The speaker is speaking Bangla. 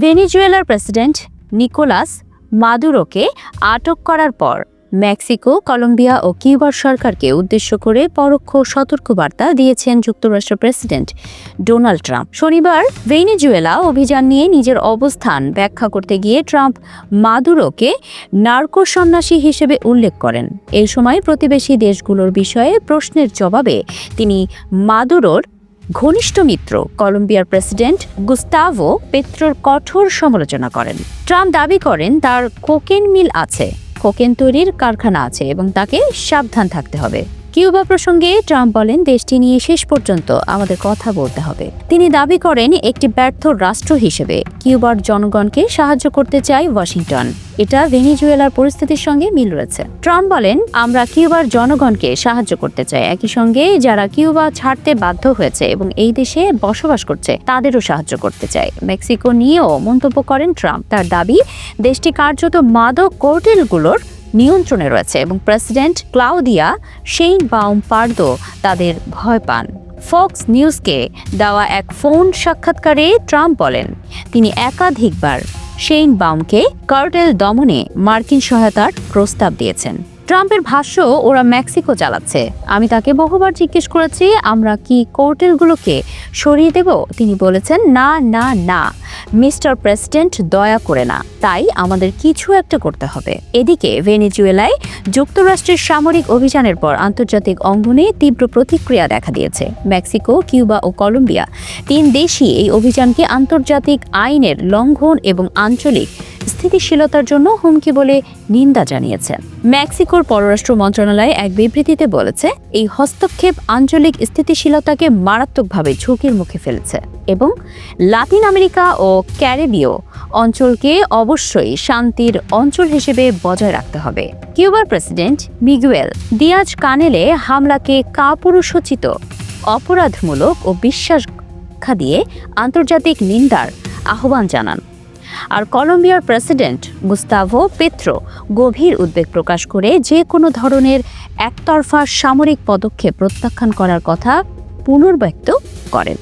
ভেনেজুয়েলার প্রেসিডেন্ট নিকোলাস মাদুরোকে আটক করার পর মেক্সিকো, কলম্বিয়া ও কিউবার সরকারকে উদ্দেশ্য করে পরোক্ষ সতর্কবার্তা দিয়েছেন যুক্তরাষ্ট্রের প্রেসিডেন্ট ডোনাল্ড ট্রাম্প। শনিবার ভেনেজুয়েলা অভিযান নিয়ে নিজের অবস্থান ব্যাখ্যা করতে গিয়ে ট্রাম্প মাদুরোকে নার্কো সন্ন্যাসী হিসেবে উল্লেখ করেন। এই সময় প্রতিবেশী দেশগুলোর বিষয়ে প্রশ্নের জবাবে তিনি মাদুরোর ঘনিষ্ঠ মিত্র কলম্বিয়ার প্রেসিডেন্ট গুস্তাভো পেত্রোর কঠোর সমালোচনা করেন। ট্রাম্প দাবি করেন তার কোকেন মিল আছে, কোকেন তৈরির কারখানা আছে এবং তাকে সাবধান থাকতে হবে। কিউবা প্রসঙ্গে ট্রাম্প বলেন, দেশটি নিয়ে শেষ পর্যন্ত আমাদের কথা বলতে হবে। তিনি দাবি করেন, একটি ব্যর্থ রাষ্ট্র হিসেবে কিউবার জনগণকে সাহায্য করতে চায় ওয়াশিংটন। এটা ভেনেজুয়েলার পরিস্থিতির সঙ্গে মিল রয়েছে। ট্রাম্প বলেন, আমরা কিউবার জনগণকে সাহায্য করতে চাই, একই সঙ্গে যারা কিউবা ছাড়তে বাধ্য হয়েছে এবং এই দেশে বসবাস করছে তাদেরও সাহায্য করতে চাই। মেক্সিকো নিয়েও মন্তব্য করেন ট্রাম্প। তার দাবি, দেশটি কার্যত মাদক কার্টেলগুলোর নিয়ন্ত্রণে রয়েছে এবং প্রেসিডেন্ট ক্লাউদিয়া শেইনবাউম পার্দো তাদের ভয় পান। ফক্স নিউজকে দেওয়া এক ফোন সাক্ষাৎকারে ট্রাম্প বলেন, তিনি একাধিকবার শেইনবাউমকে কার্টেল দমনে মার্কিন সহায়তার প্রস্তাব দিয়েছেন। ট্রাম্পের ভাষ্য, ওরা মেক্সিকো চালাচ্ছে। আমি তাকে বহুবার জিজ্ঞেস করেছি, আমরা কি কার্টেলগুলোকে সরিয়ে দেব? তিনি বলেছেন, না না না মিস্টার প্রেসিডেন্ট, দয়া করে না। তাই আমাদের কিছু একটা করতে হবে। এদিকে ভেনেজুয়েলায় যুক্তরাষ্ট্রের সামরিক অভিযানের পর আন্তর্জাতিক অঙ্গনে তীব্র প্রতিক্রিয়া দেখা দিয়েছে। মেক্সিকো, কিউবা ও কলম্বিয়া তিন দেশই এই অভিযানকে আন্তর্জাতিক আইনের লঙ্ঘন এবং আঞ্চলিক স্থিতিশীলতার জন্য হুমকি বলে নিন্দা জানিয়েছে। মেক্সিকোর পররাষ্ট্র মন্ত্রণালয় এক বিবৃতিতে বলেছে, এই হস্তক্ষেপ আঞ্চলিক স্থিতিশীলতাকে মারাত্মকভাবে ঝুঁকির মুখে ফেলেছে এবং লাতিন আমেরিকা ও ক্যারিবীয় অঞ্চলকে অবশ্যই শান্তির অঞ্চল হিসেবে বজায় রাখতে হবে। কিউবার প্রেসিডেন্ট মিগুয়েল দিয়াজ কানেলে হামলাকে কাপুরুষোচিত, অপরাধমূলক ও বিশ্বাসঘাতক দিয়ে আন্তর্জাতিক নিন্দার আহ্বান জানান। আর কলম্বিয়ার প্রেসিডেন্ট গুস্তাভো পেত্রো গভীর উদ্বেগ প্রকাশ করে যে কোনো ধরনের একতরফা সামরিক পদক্ষেপ প্রত্যাখ্যান করার কথা পুনর্ব্যক্ত করেন।